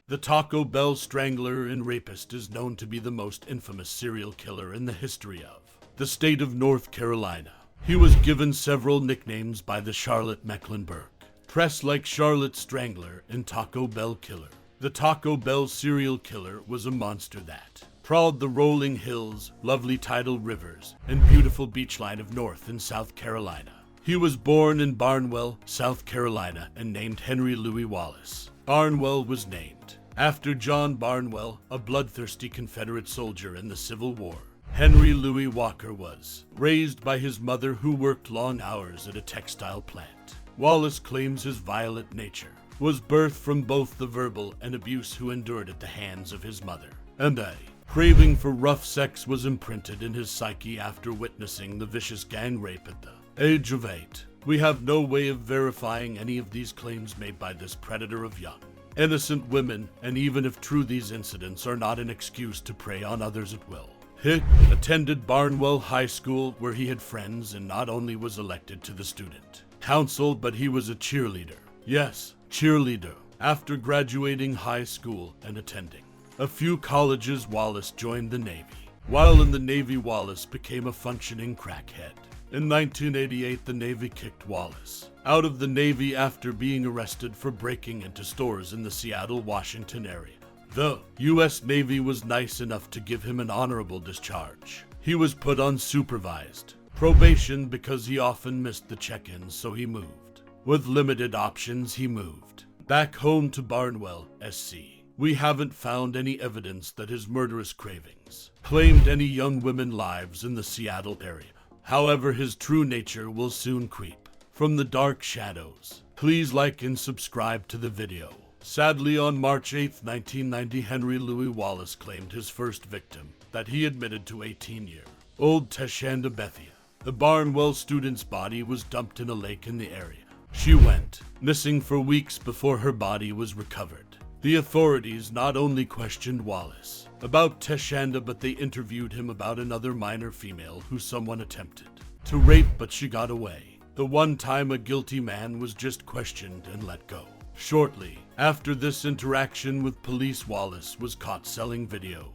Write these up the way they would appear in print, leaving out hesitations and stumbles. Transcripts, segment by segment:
The Taco Bell strangler and rapist is known to be the most infamous serial killer in the history of the state of North Carolina. He was given several nicknames by the Charlotte Mecklenburg press, like Charlotte Strangler and Taco Bell Killer. The Taco Bell serial killer was a monster that prowled the rolling hills, lovely tidal rivers, and beautiful beachline of North and South Carolina. He was born in Barnwell, South Carolina, and named Henry Louis Wallace. Barnwell was named after John Barnwell, a bloodthirsty Confederate soldier in the Civil War. Henry Louis Walker was raised by his mother, who worked long hours at a textile plant. Wallace claims his violent nature was birthed from both the verbal and abuse he endured at the hands of his mother, and a craving for rough sex was imprinted in his psyche after witnessing the vicious gang rape at the age of 8. We have no way of verifying any of these claims made by this predator of young, innocent women, and even if true, these incidents are not an excuse to prey on others at will. He attended Barnwell High School, where he had friends, and not only was elected to the student council, but he was a cheerleader. Yes, cheerleader. After graduating high school and attending a few colleges, Wallace joined the Navy. While in the Navy, Wallace became a functioning crackhead. In 1988, the Navy kicked Wallace out of the Navy after being arrested for breaking into stores in the Seattle, Washington area. The U.S. Navy was nice enough to give him an honorable discharge. He was put on supervised probation because he often missed the check-ins, so he moved. With limited options, he moved back home to Barnwell, SC. We haven't found any evidence that his murderous cravings claimed any young women's lives in the Seattle area. However, his true nature will soon creep from the dark shadows. Please like and subscribe to the video. Sadly, on March 8, 1990, Henry Louis Wallace claimed his first victim that he admitted to 18-year-old Tashanda Bethia. The Barnwell student's body was dumped in a lake in the area. She went missing for weeks before her body was recovered. The authorities not only questioned Wallace about Tashanda, but they interviewed him about another minor female who someone attempted to rape, but she got away. The one time a guilty man was just questioned and let go. Shortly after this interaction with police, Wallace was caught selling video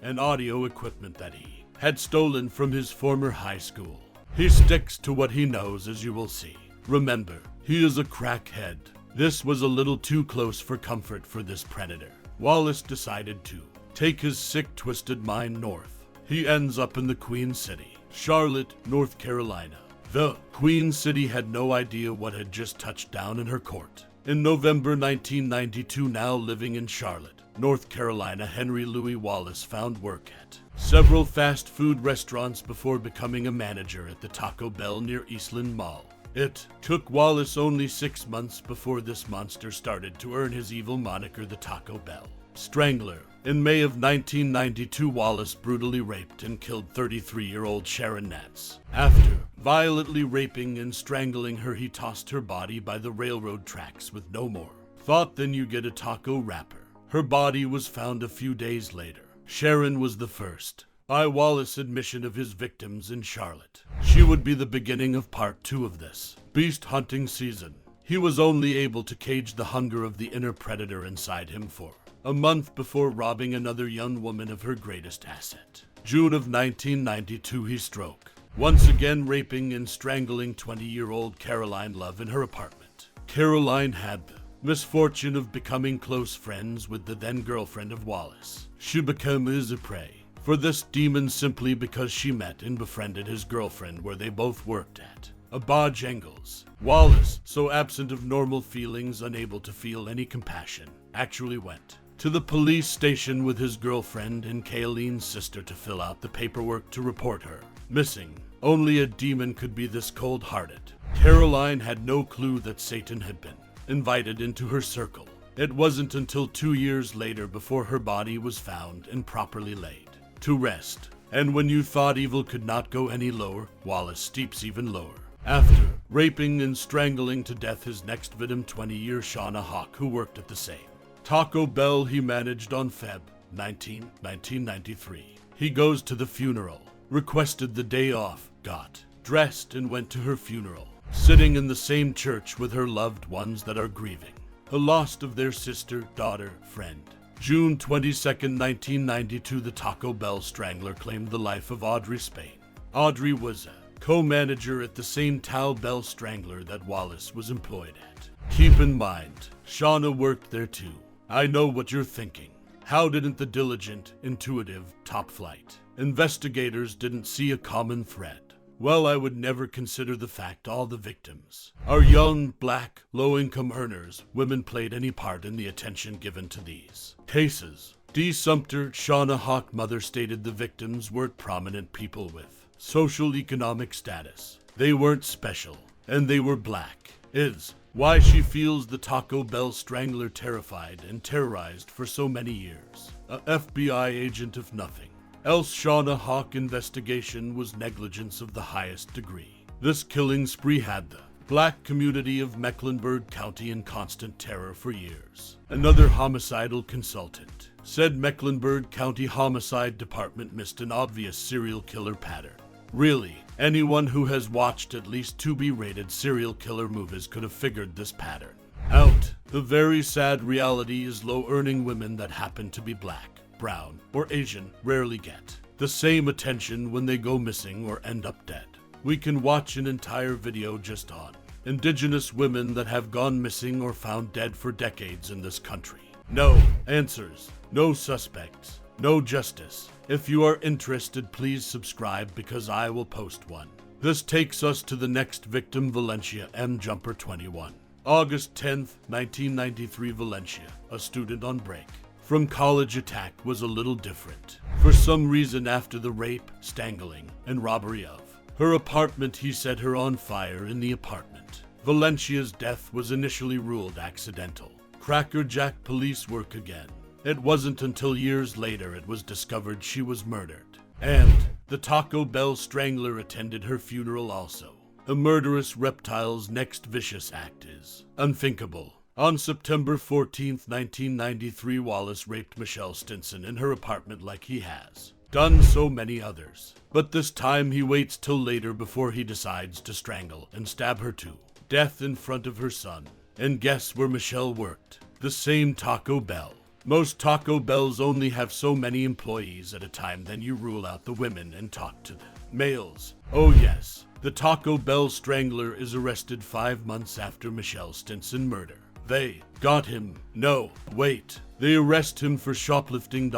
and audio equipment that he had stolen from his former high school. He sticks to what he knows, as you will see. Remember, he is a crackhead. This was a little too close for comfort for this predator. Wallace decided to take his sick, twisted mind north. He ends up in the Queen City, Charlotte, North Carolina. The Queen City had no idea what had just touched down in her court. In November 1992, now living in Charlotte, North Carolina, Henry Louis Wallace found work at several fast food restaurants before becoming a manager at the Taco Bell near Eastland Mall. It took Wallace only 6 months before this monster started to earn his evil moniker, the Taco Bell Strangler. In May of 1992, Wallace brutally raped and killed 33-year-old Sharon Nance. After violently raping and strangling her, he tossed her body by the railroad tracks with no more thought than you get a taco wrapper. Her body was found a few days later. Sharon was the first by Wallace admission of his victims in Charlotte. She would be the beginning of part 2 of this beast hunting season. He was only able to cage the hunger of the inner predator inside him for a month before robbing another young woman of her greatest asset. June of 1992, he struck, once again raping and strangling 20-year-old Caroline Love in her apartment. Caroline had the misfortune of becoming close friends with the then girlfriend of Wallace. She became his prey for this demon simply because she met and befriended his girlfriend where they both worked at a Bojangles. Wallace, so absent of normal feelings, unable to feel any compassion, actually went to the police station with his girlfriend and Kayleen's sister to fill out the paperwork to report her missing. Only a demon could be this cold-hearted. Caroline had no clue that Satan had been invited into her circle. It wasn't until 2 years later before her body was found and properly laid to rest. And when you thought evil could not go any lower, Wallace steeps even lower. After raping and strangling to death his next victim, 20-year Shauna Hawk, who worked at the same Taco Bell he managed, on Feb 19, 1993. He goes to the funeral, requested the day off, got dressed and went to her funeral, sitting in the same church with her loved ones that are grieving. a loss of their sister, daughter, friend. June 22nd, 1992, the Taco Bell Strangler claimed the life of Audrey Spain. Audrey was a co-manager at the same Taco Bell Strangler that Wallace was employed at. Keep in mind, Shauna worked there too. I know what you're thinking. How didn't the diligent, intuitive, top-flight investigators didn't see a common thread? Well, I would never consider the fact all the victims are young, black, low-income earners. Women played any part in the attention given to these cases. Dee Sumter, Shauna Hawk mother, stated the victims weren't prominent people with social economic status. They weren't special, and they were black. Is why she feels the Taco Bell Strangler terrified and terrorized for so many years. A FBI agent if nothing else. Shauna Hawk investigation was negligence of the highest degree. This killing spree had the black community of Mecklenburg County in constant terror for years. Another homicidal consultant said Mecklenburg County Homicide Department missed an obvious serial killer pattern. Really, anyone who has watched at least 2 B-rated serial killer movies could have figured this pattern out. The very sad reality is low-earning women that happen to be black, brown, or Asian rarely get the same attention when they go missing or end up dead. We can watch an entire video just on indigenous women that have gone missing or found dead for decades in this country. No answers, no suspects, no justice. If you are interested, please subscribe because I will post one. This takes us to the next victim, Valencia M. Jumper 21. August 10th, 1993, Valencia, a student on break from college. Attack was a little different. For some reason, after the rape, strangling, and robbery of her apartment, he set her on fire in the apartment. Valencia's death was initially ruled accidental. Crackerjack police work again. It wasn't until years later it was discovered she was murdered. And the Taco Bell Strangler attended her funeral also. A murderous reptile's next vicious act is unthinkable. On September 14th, 1993, Wallace raped Michelle Stinson in her apartment like he has done so many others. But this time he waits till later before he decides to strangle and stab her to death in front of her son. And guess where Michelle worked? The same Taco Bell. Most Taco Bells only have so many employees at a time, then you rule out the women and talk to the males. Oh yes, the Taco Bell Strangler is arrested 5 months after Michelle Stinson murder. They got him. No, wait. They arrest him for shoplifting.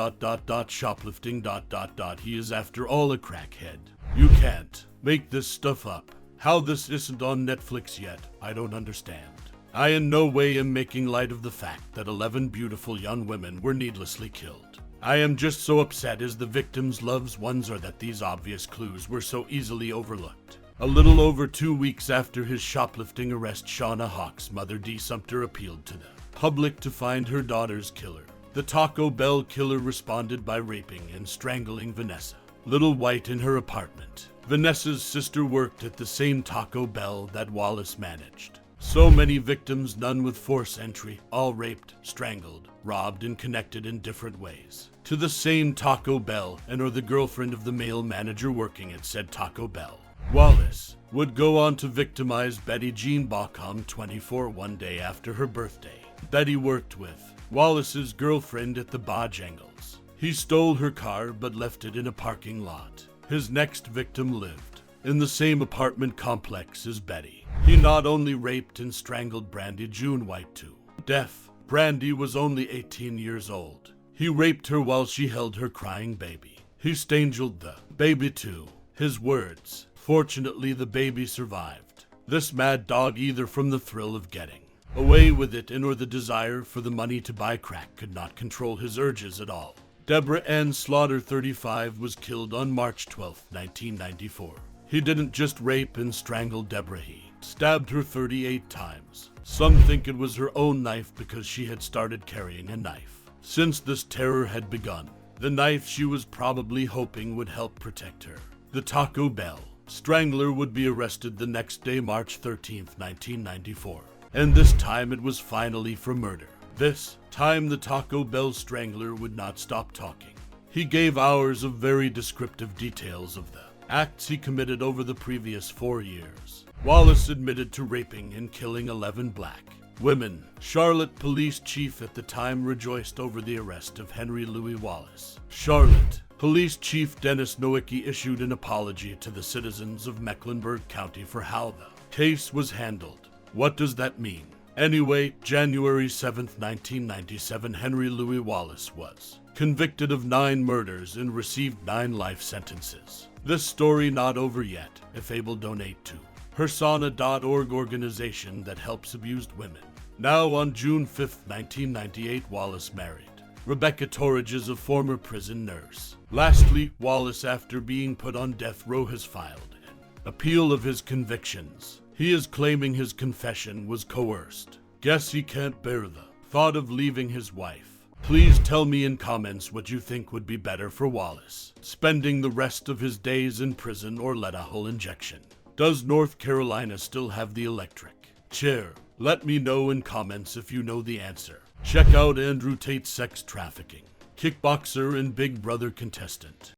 Shoplifting. He is after all a crackhead. You can't make this stuff up. How this isn't on Netflix yet, I don't understand. I in no way am making light of the fact that 11 beautiful young women were needlessly killed. I am just so upset as the victims' loved ones are that these obvious clues were so easily overlooked. A little over 2 weeks after his shoplifting arrest, Shauna Hawk's mother Dee Sumter appealed to the public to find her daughter's killer. The Taco Bell killer responded by raping and strangling Vanessa Little White in her apartment. Vanessa's sister worked at the same Taco Bell that Wallace managed. So many victims, none with forced entry, all raped, strangled, robbed, and connected in different ways to the same Taco Bell and or the girlfriend of the male manager working at said Taco Bell. Wallace would go on to victimize Betty Jean Baucom, 24, one day after her birthday. Betty worked with Wallace's girlfriend at the Bojangles. He stole her car but left it in a parking lot. His next victim lived in the same apartment complex as Betty. He not only raped and strangled Brandy June White to death. Brandy was only 18 years old. He raped her while she held her crying baby. He strangled the baby too. His words. Fortunately, the baby survived. This mad dog, either from the thrill of getting away with it and or the desire for the money to buy crack, could not control his urges at all. Deborah Ann Slaughter, 35, was killed on March 12, 1994. He didn't just rape and strangle Deborah, he stabbed her 38 times. Some think it was her own knife because she had started carrying a knife since this terror had begun. The knife she was probably hoping would help protect her. The Taco Bell Strangler would be arrested the next day, March 13, 1994. And this time it was finally for murder. This time the Taco Bell Strangler would not stop talking. He gave hours of very descriptive details of the acts he committed over the previous 4 years. Wallace admitted to raping and killing 11 black, Women. Charlotte police chief at the time rejoiced over the arrest of Henry Louis Wallace. Charlotte. Police Chief Dennis Nowicki issued an apology to the citizens of Mecklenburg County for how the case was handled. What does that mean? Anyway, January 7th, 1997, Henry Louis Wallace was convicted of 9 murders and received 9 life sentences. This story not over yet. If able, donate to Persona.org, organization that helps abused women. Now on June 5th, 1998, Wallace married Rebecca Torridge, a former prison nurse. Lastly, Wallace, after being put on death row, has filed an appeal of his convictions. He is claiming his confession was coerced. Guess he can't bear the thought of leaving his wife. Please tell me in comments what you think would be better for Wallace, spending the rest of his days in prison or let a whole injection. Does North Carolina still have the electric chair? Let me know in comments if you know the answer. Check out Andrew Tate's sex trafficking, kickboxer and Big Brother contestant.